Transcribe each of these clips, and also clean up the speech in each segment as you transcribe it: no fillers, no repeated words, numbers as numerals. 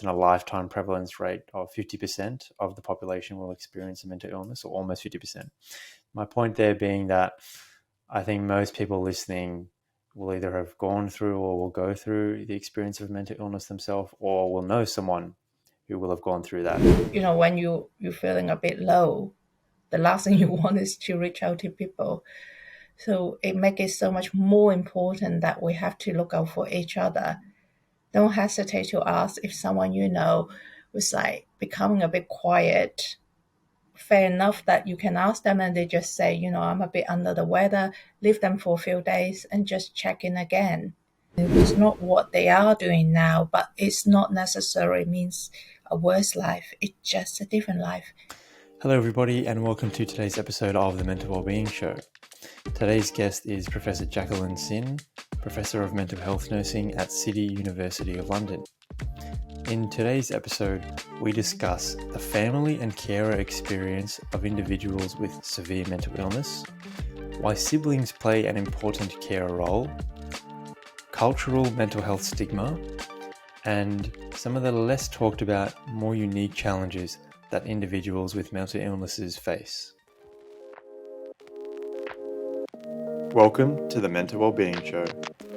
in a lifetime prevalence rate of 50% of the population will experience a mental illness, or almost 50%. My point there being that I think most people listening will either have gone through or will go through the experience of mental illness themselves, or will know someone who will have gone through that. When you're feeling a bit low, the last thing you want is to reach out to people. So it makes it so much more important that we have to look out for each other. Don't hesitate to ask if someone was like becoming a bit quiet. Fair enough that you can ask them and they just say, I'm a bit under the weather, leave them for a few days and just check in again. It's not what they are doing now, but it's not necessarily means a worse life. It's just a different life. Hello everybody, and welcome to today's episode of the Mental Wellbeing Show. Today's guest is Professor Jacqueline Sin, Professor of Mental Health Nursing at City University of London. In today's episode, we discuss the family and carer experience of individuals with severe mental illness, why siblings play an important carer role, cultural mental health stigma, and some of the less talked about, more unique challenges that individuals with mental illnesses face. Welcome to the Mental Wellbeing Show,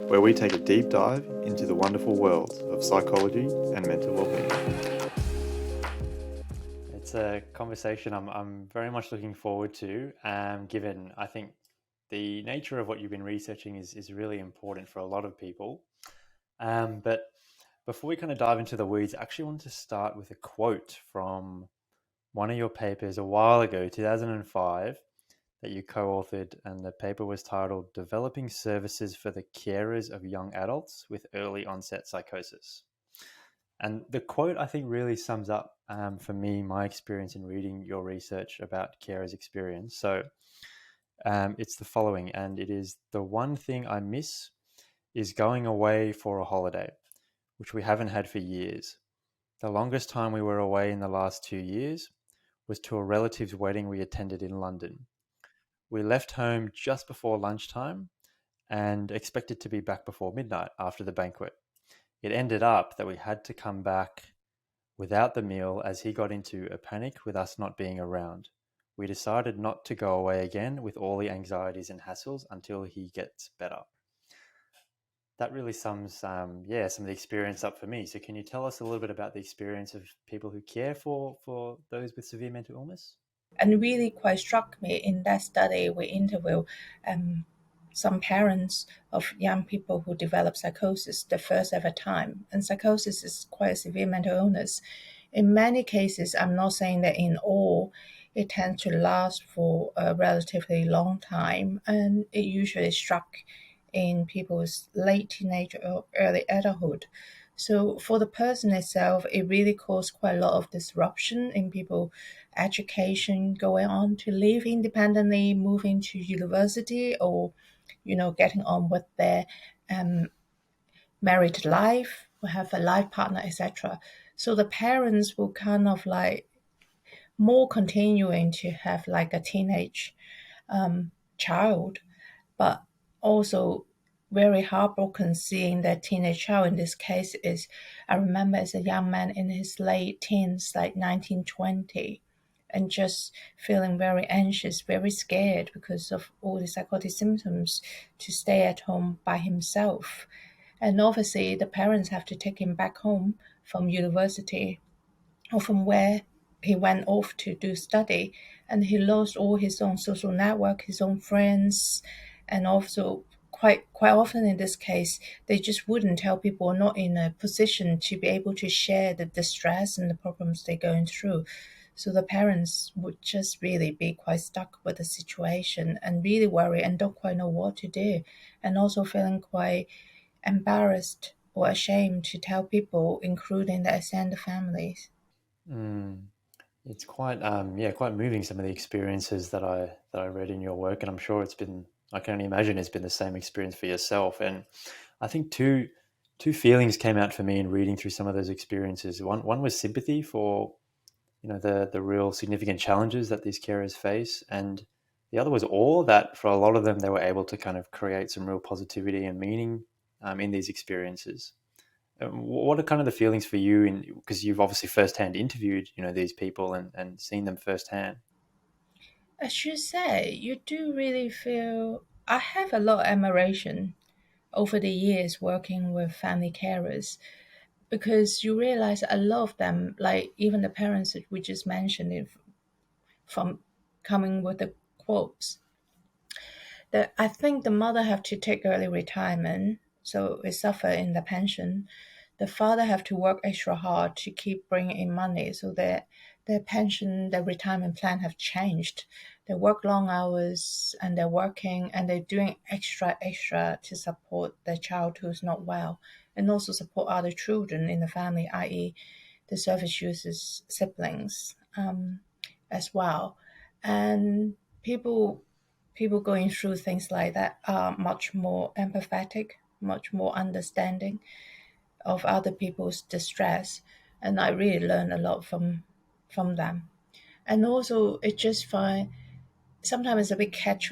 where we take a deep dive into the wonderful worlds of psychology and mental wellbeing. It's a conversation I'm very much looking forward to, given I think the nature of what you've been researching is really important for a lot of people. But before we kind of dive into the weeds, I actually wanted to start with a quote from one of your papers a while ago, 2005, that you co-authored, and the paper was titled Developing Services for the Carers of Young Adults with Early Onset Psychosis. And the quote, I think, really sums up, for me, my experience in reading your research about carers' experience. So it's the following, and it is: the one thing I miss is going away for a holiday, which we haven't had for years. The longest time we were away in the last 2 years was to a relative's wedding we attended in London. We left home just before lunchtime and expected to be back before midnight after the banquet. It ended up that we had to come back without the meal as he got into a panic with us not being around. We decided not to go away again with all the anxieties and hassles until he gets better. That really sums some of the experience up for me. So can you tell us a little bit about the experience of people who care for those with severe mental illness? And really quite struck me in that study, we interviewed some parents of young people who develop psychosis the first ever time. And psychosis is quite a severe mental illness. In many cases, I'm not saying that in all, it tends to last for a relatively long time, and it usually struck in people's late teenage or early adulthood. So for the person itself, it really caused quite a lot of disruption in people's education, going on to live independently, moving to university, or getting on with their married life, will have a life partner, etc. So the parents will kind of like more continuing to have like a teenage child, but also very heartbroken seeing that teenage child. In this case, I remember as a young man in his late teens, like 19, 20, and just feeling very anxious, very scared because of all the psychotic symptoms, to stay at home by himself. And obviously the parents have to take him back home from university or from where he went off to do study, and he lost all his own social network, his own friends, and also quite often in this case, they just wouldn't tell people, not in a position to be able to share the distress and the problems they're going through. So the parents would just really be quite stuck with the situation and really worry and don't quite know what to do, and also feeling quite embarrassed or ashamed to tell people, including their extended families. It's quite moving, some of the experiences that I read in your work, and I'm sure I can only imagine it's been the same experience for yourself. And I think two feelings came out for me in reading through some of those experiences. One was sympathy for the real significant challenges that these carers face, and the other was awe that for a lot of them they were able to kind of create some real positivity and meaning in these experiences. What are kind of the feelings for you, because you've obviously firsthand interviewed, these people and seen them firsthand? As you say, you do really feel. I have a lot of admiration over the years working with family carers because you realize a lot of them, like even the parents that we just mentioned, from coming with the quotes that I think the mother have to take early retirement, so it suffer in the pension. The father have to work extra hard to keep bringing in money, so their pension, their retirement plan have changed. They work long hours and they're working and they're doing extra to support their child who's not well, and also support other children in the family, i.e., the service users siblings as well. And people people going through things like that are much more empathetic, much more understanding of other people's distress, and I really learn a lot from them. And also, it just find sometimes it's a bit catch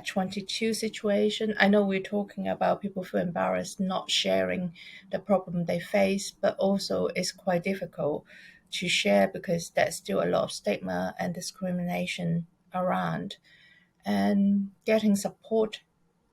22 situation. I know we're talking about people feel embarrassed not sharing the problem they face, but also it's quite difficult to share because there's still a lot of stigma and discrimination around, and getting support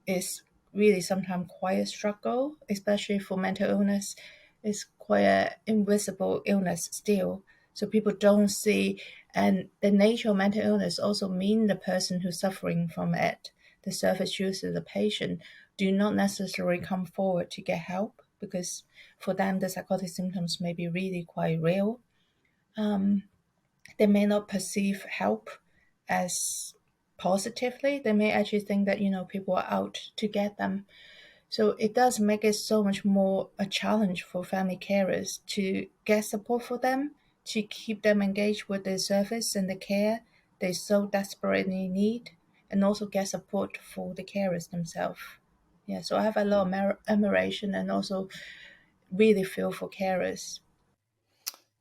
is really sometimes quite a struggle, especially for mental illness. It's quite an invisible illness still. So people don't see, and the nature of mental illness also mean the person who's suffering from it, the service user, the patient, do not necessarily come forward to get help because for them the psychotic symptoms may be really quite real. Um, they may not perceive help as positively. They may actually think that, people are out to get them. So it does make it so much more a challenge for family carers to get support for them, to keep them engaged with the service and the care they so desperately need, and also get support for the carers themselves. Yeah, so I have a lot of admiration and also really feel for carers.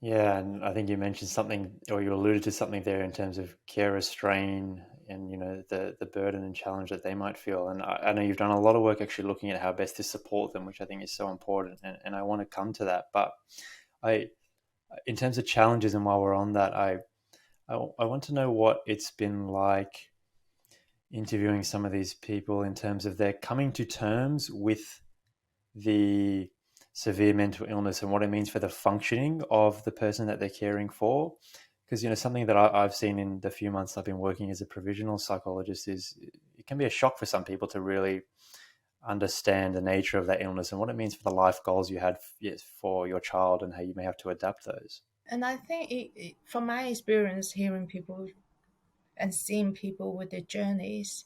Yeah, and I think you mentioned something, or you alluded to something there in terms of carer strain and the burden and challenge that they might feel. And I know you've done a lot of work actually looking at how best to support them, which I think is so important. And I want to come to that, but I, in terms of challenges, and while we're on that, I want to know what it's been like interviewing some of these people in terms of their coming to terms with the severe mental illness and what it means for the functioning of the person that they're caring for. Because something that I've seen in the few months I've been working as a provisional psychologist is it can be a shock for some people to really understand the nature of that illness and what it means for the life goals you had, yes, for your child, and how you may have to adapt those. And I think, from my experience hearing people and seeing people with their journeys,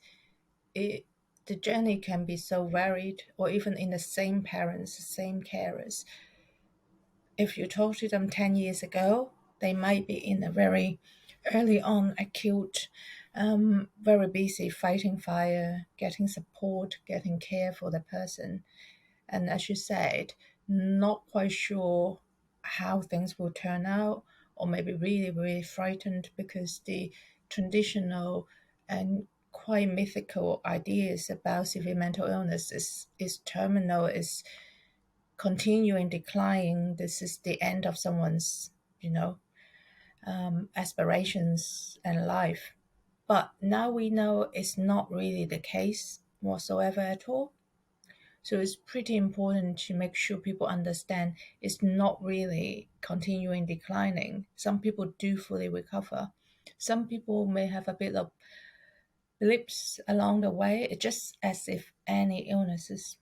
it, the journey can be so varied, or even in the same parents, the same carers. If you talk to them 10 years ago, they might be in a very early on acute, very busy fighting fire, getting support, getting care for the person. And as you said, not quite sure how things will turn out, or maybe really, really frightened because the traditional and quite mythical ideas about severe mental illness is terminal, is continuing declining. This is the end of someone's, aspirations and life. But now we know it's not really the case whatsoever at all. So it's pretty important to make sure people understand it's not really continuing declining. Some people do fully recover. Some people may have a bit of blips along the way. It's just as if any illnesses.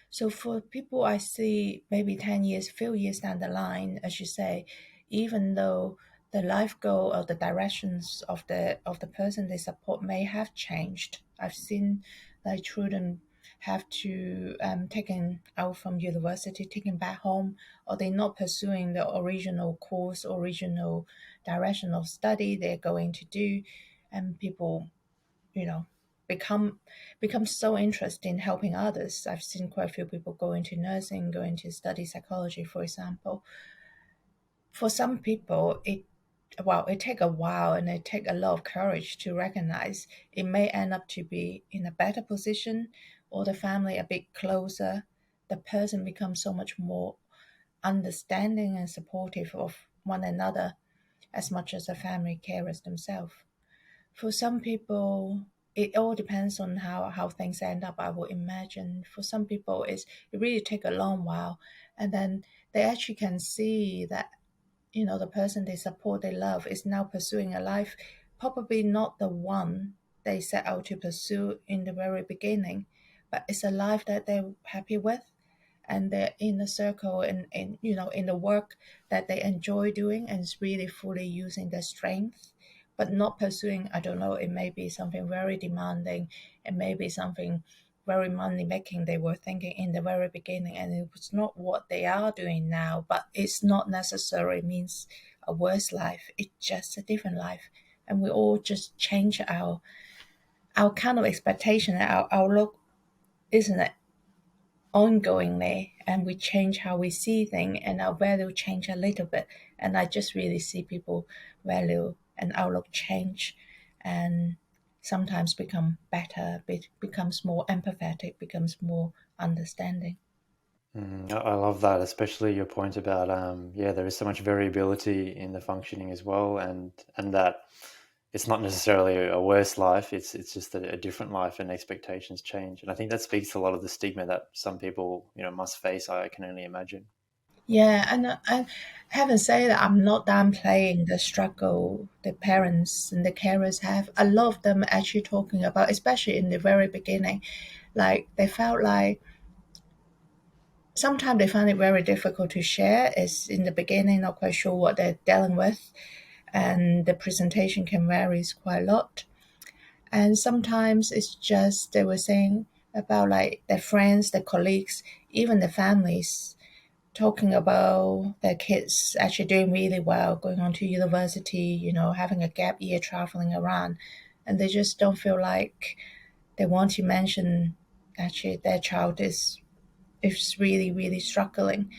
So for people I see maybe 10 years, few years down the line, as you say, even though the life goal or the directions of the person they support may have changed. I've seen like children have to taken out from university, taken back home, or they're not pursuing the original course, original direction of study they're going to do, and people, you know, become become so interested in helping others. I've seen quite a few people go into nursing, go into study psychology, for example. For some people, it take a while and it take a lot of courage to recognize it may end up to be in a better position or the family a bit closer the person becomes so much more understanding and supportive of one another as much as the family carers themselves. For some people, it all depends on how things end up, I would imagine. For some people, it really take a long while, and then they actually can see that, the person they support, they love, is now pursuing a life, probably not the one they set out to pursue in the very beginning, but it's a life that they're happy with, and they're in a circle and in the work that they enjoy doing, and it's really fully using their strength, but not pursuing, I don't know, it may be something very demanding, it may be something very money making they were thinking in the very beginning, and it was not what they are doing now, but it's not necessarily means a worse life, it's just a different life. And we all just change our kind of expectation, our outlook, isn't it, ongoingly, and we change how we see things, and our value change a little bit. And I just really see people value and outlook change, and sometimes become better, becomes more empathetic, becomes more understanding. I love that, especially your point about yeah, there is so much variability in the functioning as well, and that it's not necessarily a worse life. It's just a different life, and expectations change. And I think that speaks to a lot of the stigma that some people must face. I can only imagine. Yeah, and I haven't said that I'm not downplaying the struggle the parents and the carers have. A lot of them actually talking about, especially in the very beginning, like they felt like sometimes they find it very difficult to share. It's in the beginning, not quite sure what they're dealing with, and the presentation can vary quite a lot. And sometimes it's just they were saying about like their friends, their colleagues, even the families talking about their kids actually doing really well, going on to university, having a gap year, traveling around, and they just don't feel like they want to mention actually their child is really, really struggling.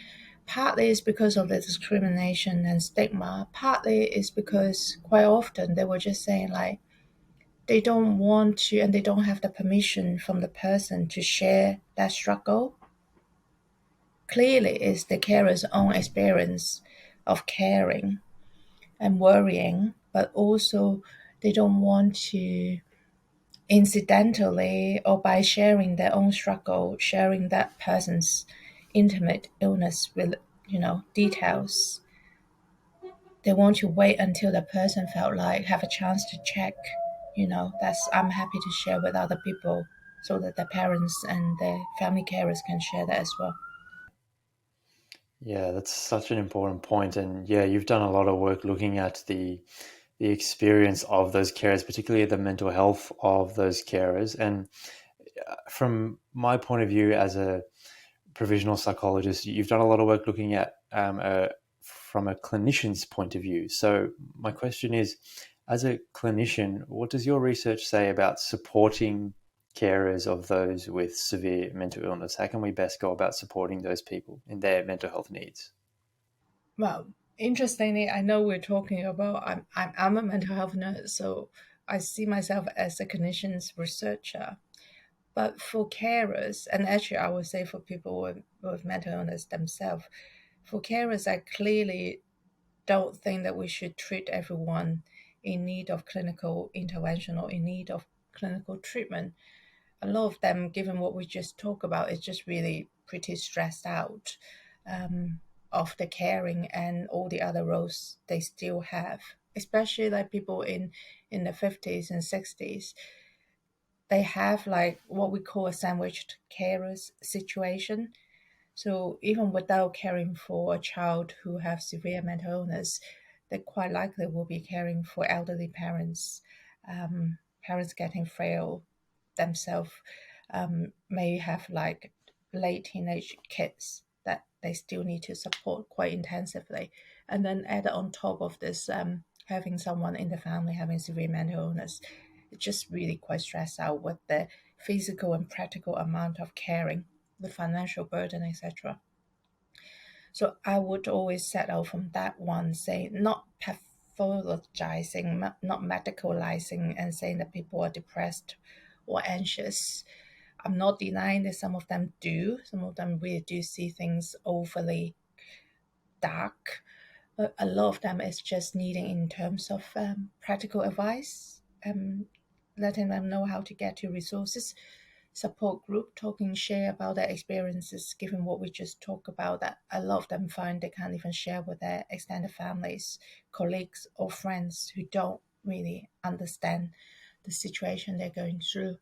Partly is because of the discrimination and stigma. Partly is because quite often they were just saying like they don't want to and they don't have the permission from the person to share that struggle. Clearly, it's the carer's own experience of caring and worrying, but also they don't want to incidentally or by sharing their own struggle, sharing that person's intimate illness with details. They want to wait until the person felt like have a chance to check. That's I'm happy to share with other people so that the parents and the family carers can share that as well. Yeah, that's such an important point. And yeah, you've done a lot of work looking at the experience of those carers, particularly the mental health of those carers. And from my point of view as a provisional psychologist, you've done a lot of work looking at from a clinician's point of view. So my question is, as a clinician, what does your research say about supporting carers of those with severe mental illness? How can we best go about supporting those people in their mental health needs? Well, interestingly, I know we're talking about I'm a mental health nurse, so I see myself as a clinician's researcher. But for carers, and actually I would say for people with mental illness themselves, for carers, I clearly don't think that we should treat everyone in need of clinical intervention or in need of clinical treatment. A lot of them, given what we just talked about, is just really pretty stressed out of the caring and all the other roles they still have. Especially like people in the 50s and 60s, they have like what we call a sandwiched carers situation. So even without caring for a child who have severe mental illness, they quite likely will be caring for elderly parents, parents getting frail themselves, may have like late teenage kids that they still need to support quite intensively. And then add on top of this, having someone in the family having severe mental illness, it's just really quite stressed out with the physical and practical amount of caring, the financial burden, etc. So I would always set out from that one, saying not pathologizing, not medicalizing, and saying that people are depressed or anxious. I'm not denying that some of them do. Some of them really do see things overly dark. But a lot of them is just needing in terms of practical advice, letting them know how to get to resources, support group, talking, share about their experiences, given what we just talked about, that a lot of them find they can't even share with their extended families, colleagues, or friends who don't really understand the situation they're going through.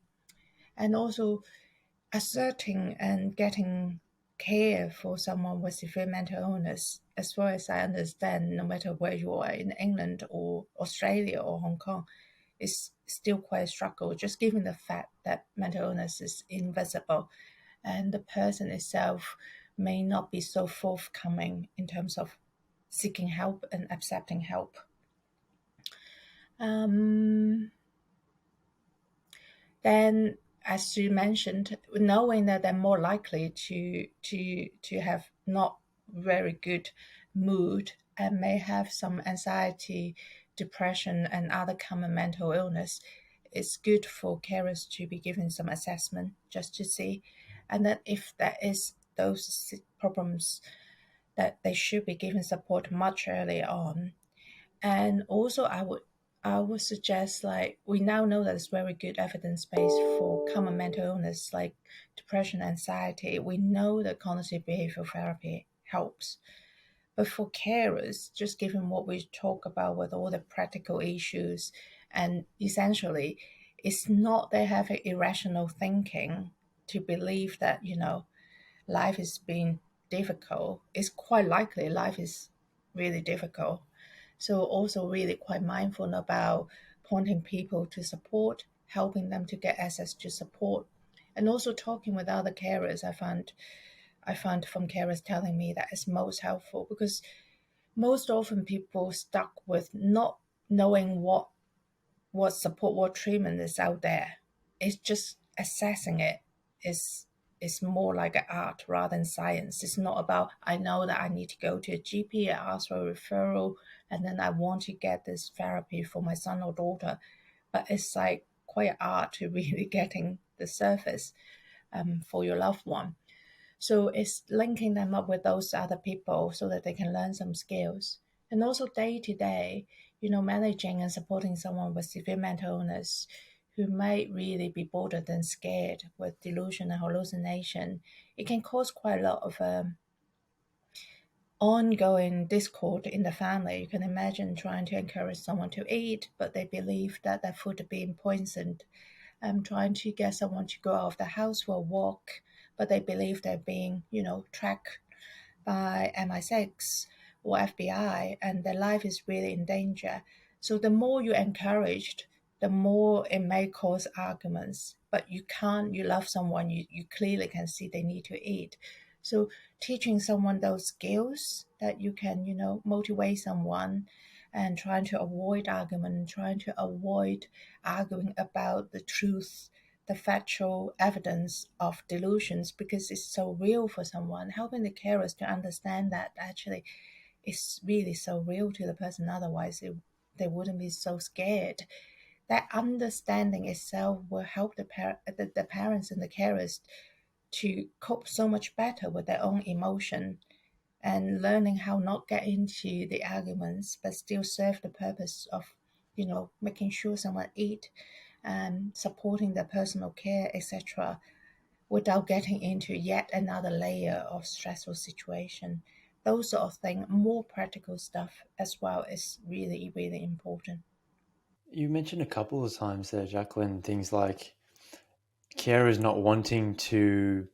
And also asserting and getting care for someone with severe mental illness, as far as I understand, no matter where you are in England or Australia or Hong Kong, is still quite a struggle, just given the fact that mental illness is invisible and the person itself may not be so forthcoming in terms of seeking help and accepting help. Then, as you mentioned, knowing that they're more likely to have not very good mood and may have some anxiety, depression, and other common mental illness, it's good for carers to be given some assessment just to see, and then if there is those problems, that they should be given support much earlier on. And also, I would suggest, like, we now know that there's very good evidence base for common mental illness like depression, anxiety. We know that cognitive behavioral therapy helps. But for carers, just given what we talk about with all the practical issues, and essentially, it's not they have irrational thinking to believe that, life is being difficult. It's quite likely life is really difficult. So also really quite mindful about pointing people to support, helping them to get access to support, and also talking with other carers. I found from carers telling me that is most helpful, because most often people stuck with not knowing what support, what treatment is out there. It's just assessing it is more like an art rather than science. It's not about, I know that I need to go to a GP and ask for a referral, and then I want to get this therapy for my son or daughter. But it's like quite art to really getting the surface for your loved one. So it's linking them up with those other people so that they can learn some skills. And also day to day, managing and supporting someone with severe mental illness who might really be bothered and scared with delusion and hallucination, it can cause quite a lot of ongoing discord in the family. You can imagine trying to encourage someone to eat, but they believe that their food is being poisoned. Trying to get someone to go out of the house for a walk, but they believe they're being, tracked by MI6 or FBI, and their life is really in danger. So the more you encouraged, the more it may cause arguments. But you love someone, you clearly can see they need to eat. So teaching someone those skills that you can, motivate someone, and trying to avoid argument, trying to avoid arguing about the truth, the factual evidence of delusions, because it's so real for someone, helping the carers to understand that actually it's really so real to the person, otherwise they wouldn't be so scared. That understanding itself will help the parents and the carers to cope so much better with their own emotion, and learning how not get into the arguments but still serve the purpose of making sure someone eat and supporting their personal care, etc., without getting into yet another layer of stressful situation. Those sort of things, more practical stuff as well, is really, really important. You mentioned a couple of times there, Jacqueline, things like carers not wanting to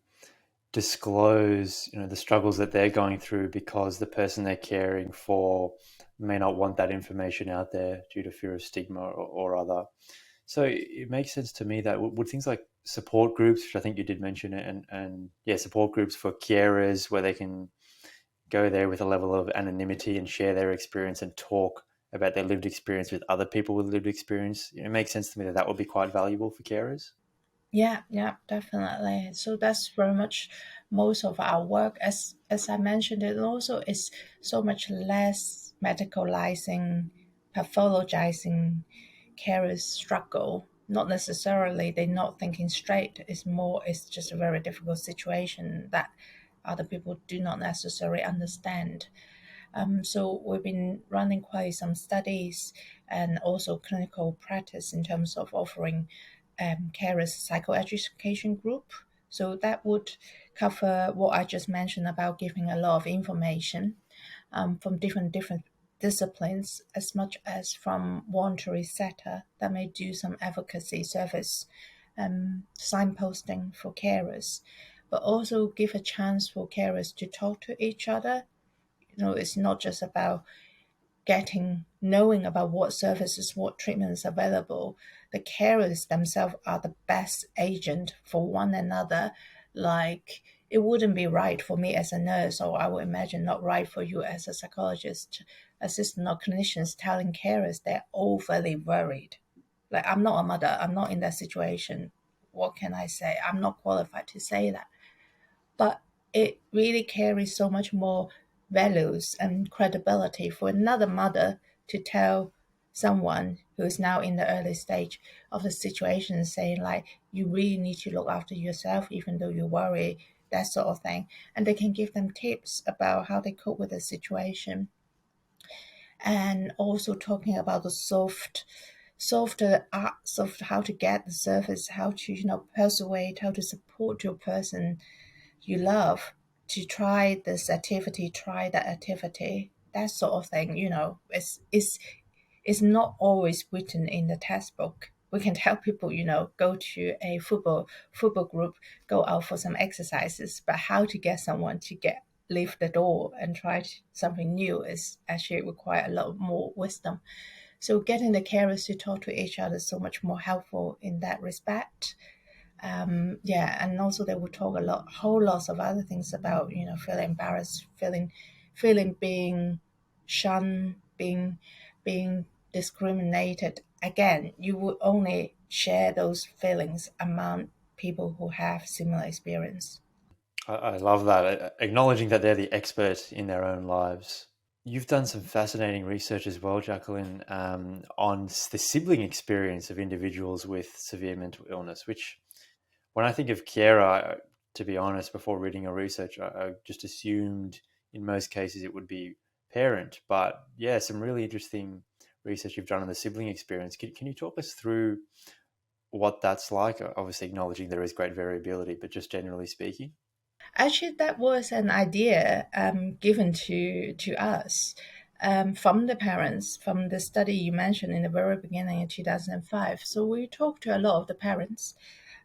disclose, the struggles that they're going through because the person they're caring for may not want that information out there due to fear of stigma or other. So it makes sense to me that would things like support groups, which I think you did mention, and yeah, support groups for carers where they can go there with a level of anonymity and share their experience and talk about their lived experience with other people with lived experience. It makes sense to me that would be quite valuable for carers. Yeah, yeah, definitely. So that's very much most of our work. As I mentioned, it also is so much less medicalizing, pathologizing carers struggle. not necessarily they're not thinking straight. It's just a very difficult situation that other people do not necessarily understand. So we've been running quite some studies and also clinical practice in terms of offering carers psychoeducation group. So that would cover what I just mentioned about giving a lot of information from different disciplines, as much as from voluntary sector that may do some advocacy service, signposting for carers, but also give a chance for carers to talk to each other. It's not just about knowing about what services, what treatments available. The carers themselves are the best agent for one another. Like, it wouldn't be right for me as a nurse, or I would imagine not right for you as a psychologist, assistant, or clinicians telling carers they're overly worried. Like, I'm not a mother, I'm not in that situation. What can I say? I'm not qualified to say that, but it really carries so much more values and credibility for another mother to tell someone who is now in the early stage of the situation, saying like, you really need to look after yourself even though you worry, that sort of thing. And they can give them tips about how they cope with the situation, and also talking about the softer arts of how to get the service, how to persuade, how to support your person you love to try this activity, try that activity, that sort of thing. It's not always written in the textbook. We can tell people, go to a football group, go out for some exercises, but how to get someone to leave the door and try something new is actually require a lot more wisdom. So getting the carers to talk to each other is so much more helpful in that respect. Yeah, and also they would talk whole lots of other things about feeling embarrassed, feeling being shunned, being discriminated. Again, you would only share those feelings among people who have similar experience. I love that, acknowledging that they're the expert in their own lives. You've done some fascinating research as well, Jacqueline, on the sibling experience of individuals with severe mental illness, which when I think of carer, to be honest, before reading your research, I just assumed in most cases it would be parent. But yeah, some really interesting research you've done on the sibling experience. Can you talk us through what that's like? Obviously, acknowledging there is great variability, but just generally speaking. Actually, that was an idea given to us from the parents from the study you mentioned in the very beginning in 2005. So we talked to a lot of the parents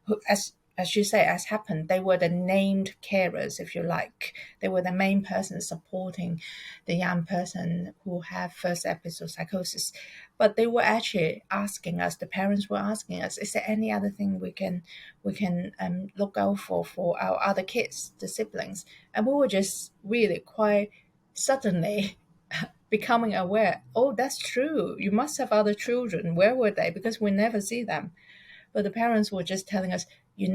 who, as you say, as happened, they were the named carers, if you like. They were the main person supporting the young person who had first episode psychosis. But they were actually asking us, the parents were asking us, is there any other thing we can look out for our other kids, the siblings? And we were just really quite suddenly becoming aware, oh, that's true. You must have other children. Where were they? Because we never see them. But the parents were just telling us, you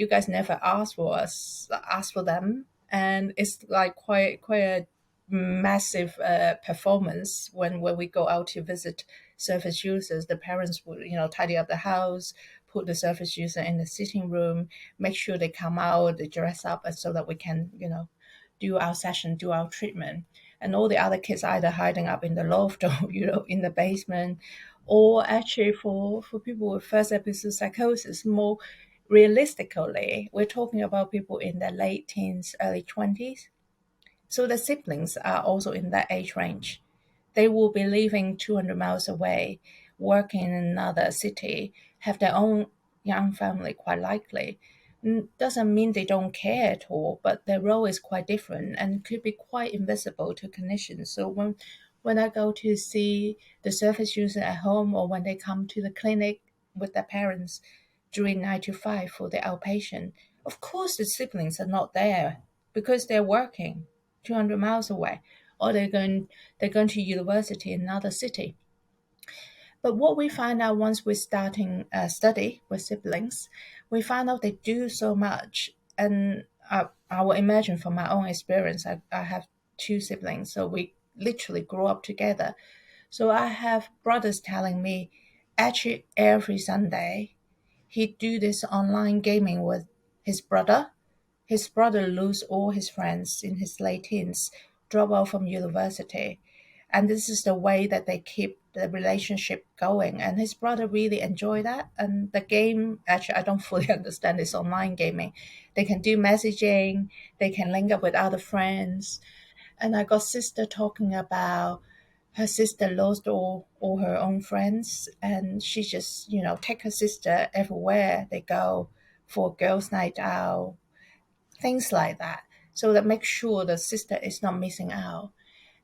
guys never asked for them. And it's like quite a massive performance when we go out to visit service users. The parents would, tidy up the house, put the service user in the sitting room, make sure they come out, they dress up so that we can, do our session, do our treatment. And all the other kids either hiding up in the loft or, in the basement, or actually for people with first episode psychosis, more realistically, we're talking about people in their late teens, early 20s. So the siblings are also in that age range. They will be living 200 miles away, working in another city, have their own young family quite likely. Doesn't mean they don't care at all, but their role is quite different and could be quite invisible to clinicians. So when I go to see the service user at home, or when they come to the clinic with their parents during 9 to 5 for the outpatient, of course the siblings are not there because they're working 200 miles away, or they're going to university in another city. But what we find out once we're starting a study with siblings, we find out they do so much. And I will imagine from my own experience, I have two siblings, so we literally grew up together. So I have brothers telling me, actually every Sunday he do this online gaming with his brother. His brother lose all his friends in his late teens, drop out from university. And this is the way that they keep the relationship going. And his brother really enjoy that. And the game, actually, I don't fully understand this online gaming. They can do messaging, they can link up with other friends. And I got sister talking about her sister lost all her own friends, and she just, take her sister everywhere they go for girls' night out, things like that. So that makes sure the sister is not missing out.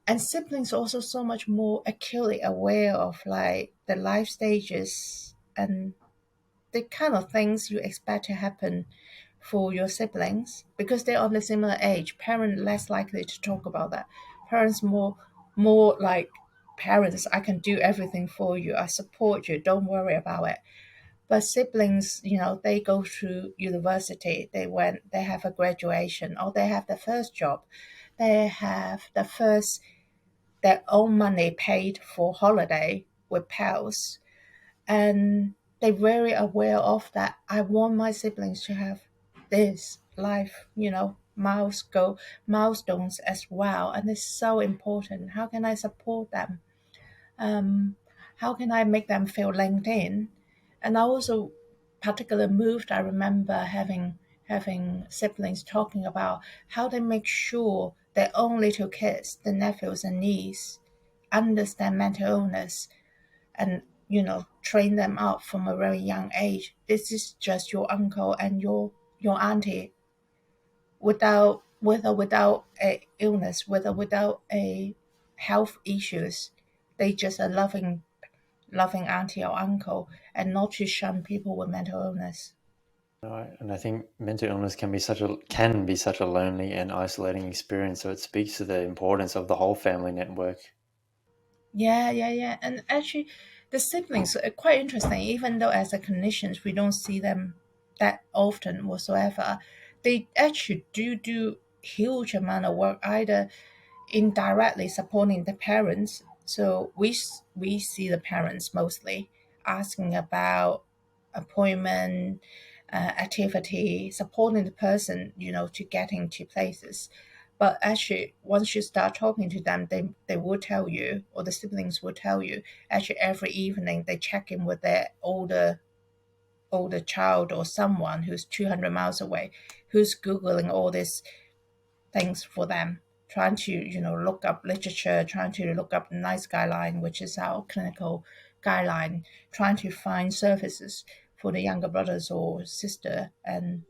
And siblings also so much more acutely aware of like the life stages and the kind of things you expect to happen for your siblings because they're on the similar age. Parents less likely to talk about that. Parents more like parents, I can do everything for you. I support you. Don't worry about it. But siblings, they go through university, they have a graduation, or they have the first job, they have their own money paid for holiday with pals, and they're very aware of that. I want my siblings to have this life, milestones as well, and it's so important. How can I support them? How can I make them feel linked in? And I also particularly moved. I remember having siblings talking about how they make sure their own little kids, the nephews and nieces, understand mental illness and train them up from a very young age. This is just your uncle and your auntie without a illness, without a health issues. They just a loving auntie or uncle, and not to shun people with mental illness. Right. And I think mental illness can be such a lonely and isolating experience. So it speaks to the importance of the whole family network. Yeah. And actually, the siblings are quite interesting. Even though as a clinicians we don't see them that often whatsoever, they actually do huge amount of work either indirectly supporting the parents. So we see the parents mostly asking about appointment, activity, supporting the person, to getting to places. But actually, once you start talking to them, they will tell you, or the siblings will tell you. Actually, every evening they check in with their older child or someone who's 200 miles away, who's googling all these things for them, trying to look up literature, trying to look up the NICE guideline, which is our clinical guideline, trying to find services for the younger brothers or sister, and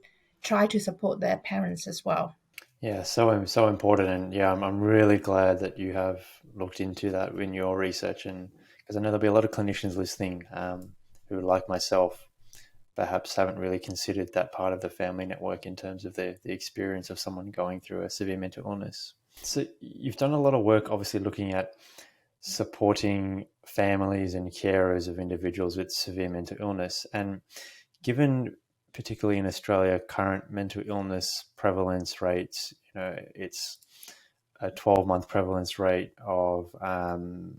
try to support their parents as well. Yeah, so important, and yeah, I'm really glad that you have looked into that in your research, and because I know there'll be a lot of clinicians listening who, like myself, perhaps haven't really considered that part of the family network in terms of the experience of someone going through a severe mental illness. So you've done a lot of work, obviously, looking at supporting families and carers of individuals with severe mental illness, and given particularly in Australia current mental illness prevalence rates, it's a 12-month prevalence rate of I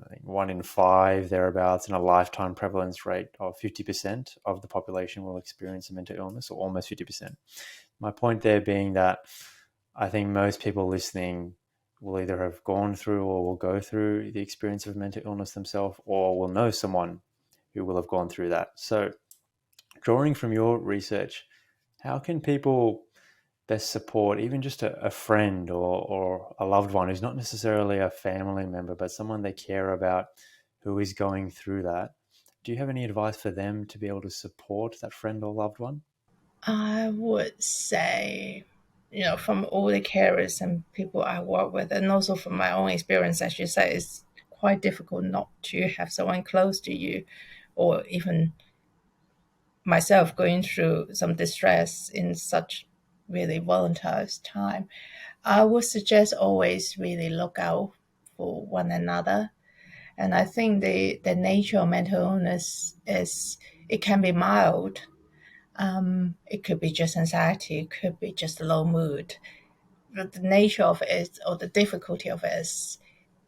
think 1 in 5 thereabouts, and a lifetime prevalence rate of 50% of the population will experience a mental illness, or almost 50%. My point there being that I think most people listening will either have gone through or will go through the experience of mental illness themselves, or will know someone who will have gone through that. So, drawing from your research, how can people best support even just a friend or a loved one who's not necessarily a family member, but someone they care about who is going through that? Do you have any advice for them to be able to support that friend or loved one? I would say, from all the carers and people I work with, and also from my own experience, as you say, it's quite difficult not to have someone close to you, or even myself going through some distress in such really volatile time. I would suggest always really look out for one another. And I think the nature of mental illness is it can be mild. It could be just anxiety, it could be just low mood. But the nature of it or the difficulty of it is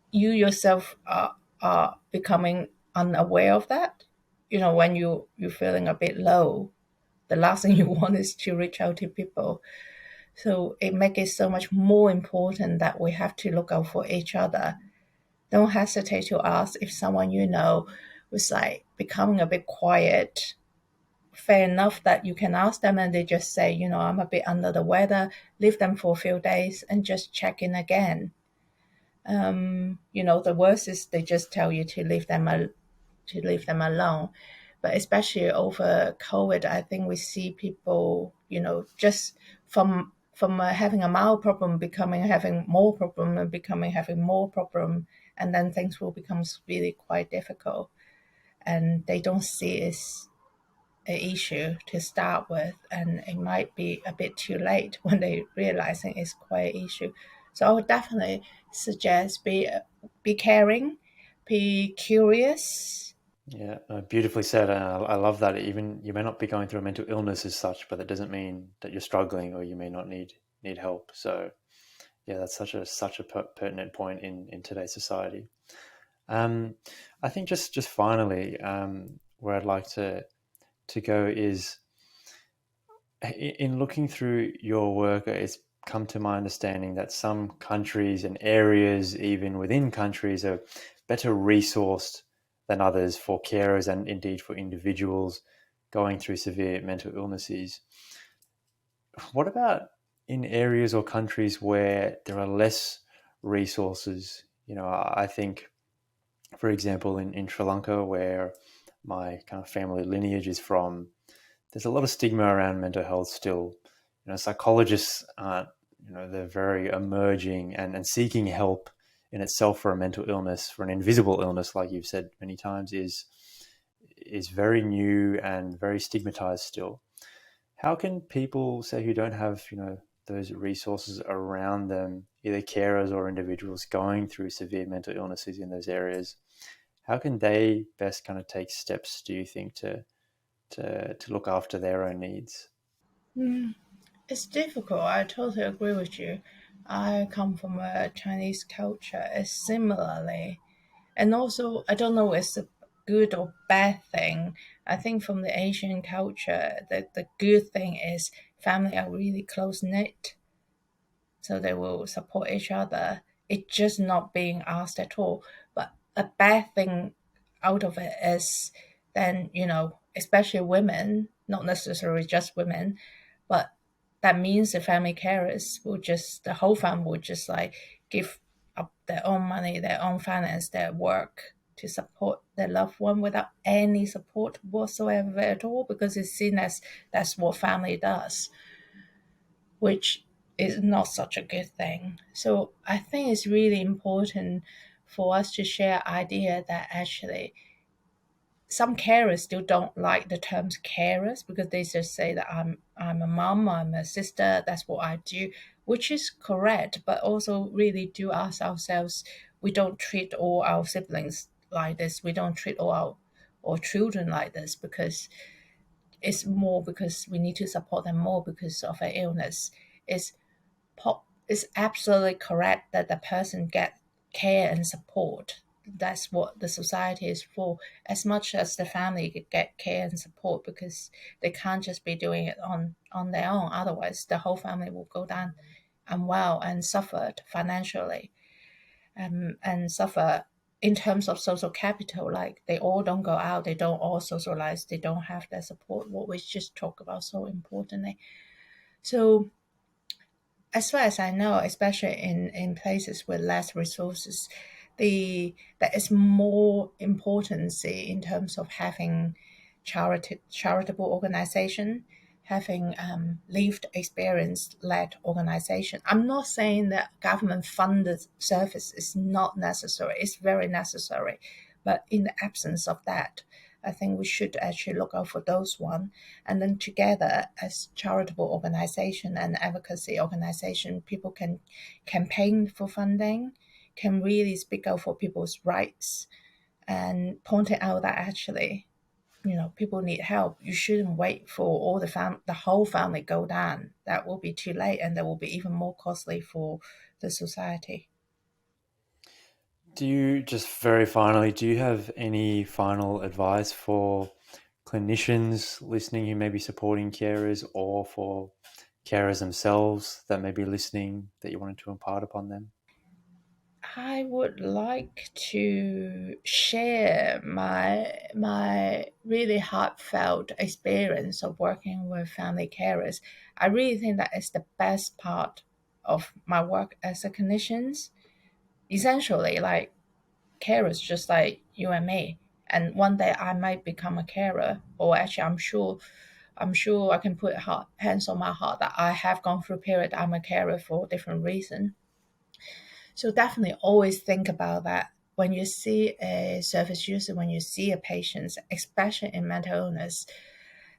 you yourself are becoming unaware of that. When you're feeling a bit low, the last thing you want is to reach out to people. So it makes it so much more important that we have to look out for each other. Don't hesitate to ask if someone you know was like becoming a bit quiet. Fair enough that you can ask them and they just say, I'm a bit under the weather, leave them for a few days and just check in again. The worst is they just tell you to leave them alone. But especially over COVID, I think we see people, just from having a mild problem becoming having more problem and becoming having more problem, and then things will become really quite difficult, and they don't see it's an issue to start with, and it might be a bit too late when they realizing it's quite an issue. So I would definitely suggest be caring, be curious. Yeah, beautifully said. I love that. Even you may not be going through a mental illness as such, but that doesn't mean that you're struggling or you may not need help. So yeah, that's such a pertinent point in today's society. Um, I think just finally, where I'd like to go is in looking through your work. It's come to my understanding that some countries and areas, even within countries, are better resourced than others for carers and indeed for individuals going through severe mental illnesses. What about in areas or countries where there are less resources? I think, for example, in Sri Lanka, where my kind of family lineage is from, there's a lot of stigma around mental health still. Psychologists aren't, they're very emerging and seeking help in itself for a mental illness, for an invisible illness, like you've said many times, is very new and very stigmatized still. How can people, say, who don't have, those resources around them, either carers or individuals going through severe mental illnesses in those areas, how can they best kind of take steps, do you think, to look after their own needs? Mm, it's difficult. I totally agree with you. I come from a Chinese culture. It's similarly, and also I don't know if it's a good or bad thing. I think from the Asian culture, the good thing is family are really close knit, so they will support each other. It's just not being asked at all. But a bad thing out of it is then, especially women, not necessarily just women, but that means the family carers will just, the whole family will just like give up their own money, their own finance, their work to support their loved one without any support whatsoever at all, because it's seen as that's what family does, which is not such a good thing. So I think it's really important for us to share idea that actually some carers still don't like the terms carers because they just say that I'm a mom, I'm a sister, that's what I do, which is correct, but also really do ask ourselves, we don't treat all our siblings like this, we don't treat all our children like this, because it's more because we need to support them more because of their illness. It's it's absolutely correct that the person get care and support. That's what the society is for, as much as the family get care and support, because they can't just be doing it on their own. Otherwise, the whole family will go down unwell and suffer financially, and suffer in terms of social capital. Like they all don't go out, they don't all socialize, they don't have that support. What we just talked about so importantly. So as far as I know, especially in places with less resources, there is more importance in terms of having charitable organization, having lived experience led organization. I'm not saying that government funded service is not necessary. It's very necessary, but in the absence of that, I think we should actually look out for those one, and then together as charitable organization and advocacy organization, people can campaign for funding, can really speak out for people's rights, and point it out that actually, people need help. You shouldn't wait for all the whole family go down. That will be too late, and that will be even more costly for the society. Just very finally, do you have any final advice for clinicians listening who may be supporting carers, or for carers themselves that may be listening that you wanted to impart upon them? I would like to share my really heartfelt experience of working with family carers. I really think that is the best part of my work as a clinician. Essentially, like carers just like you and me. And one day I might become a carer, or actually I'm sure I can put hands on my heart that I have gone through a period I'm a carer for different reason. So definitely always think about that when you see a service user, when you see a patient, especially in mental illness,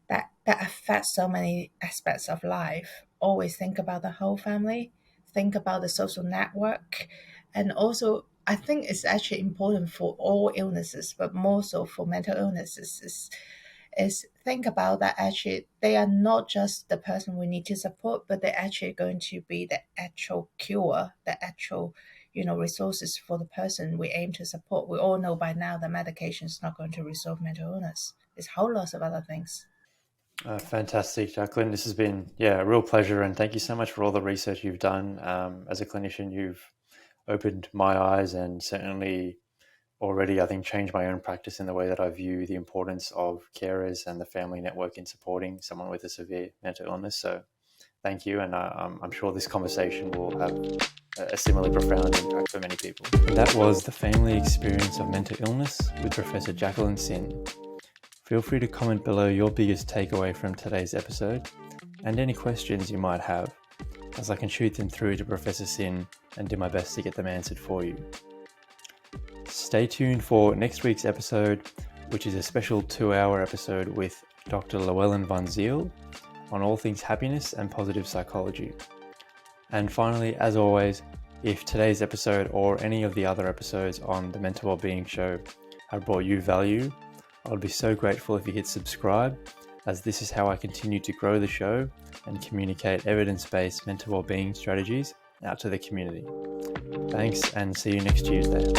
that affects so many aspects of life. Always think about the whole family, think about the social network, and also I think it's actually important for all illnesses, but more so for mental illnesses is think about that actually they are not just the person we need to support, but they're actually going to be the actual cure, the actual resources for the person we aim to support. We all know by now that medication is not going to resolve mental illness. There's a whole lot of other things. Fantastic, Jacqueline. This has been, a real pleasure, and thank you so much for all the research you've done. As a clinician, you've opened my eyes and certainly already, I think, changed my own practice in the way that I view the importance of carers and the family network in supporting someone with a severe mental illness. So thank you, and I'm sure this conversation will have a similarly profound impact for many people. And that was the family experience of mental illness with Professor Jacqueline Sin. Feel free to comment below your biggest takeaway from today's episode and any questions you might have, as I can shoot them through to Professor Sin and do my best to get them answered for you. Stay tuned for next week's episode, which is a special 2-hour episode with Dr. Llewellyn van Ziel on all things happiness and positive psychology. And finally, as always, if today's episode or any of the other episodes on the Mental Wellbeing Show have brought you value, I would be so grateful if you hit subscribe, as this is how I continue to grow the show and communicate evidence-based mental wellbeing strategies out to the community. Thanks, and see you next Tuesday.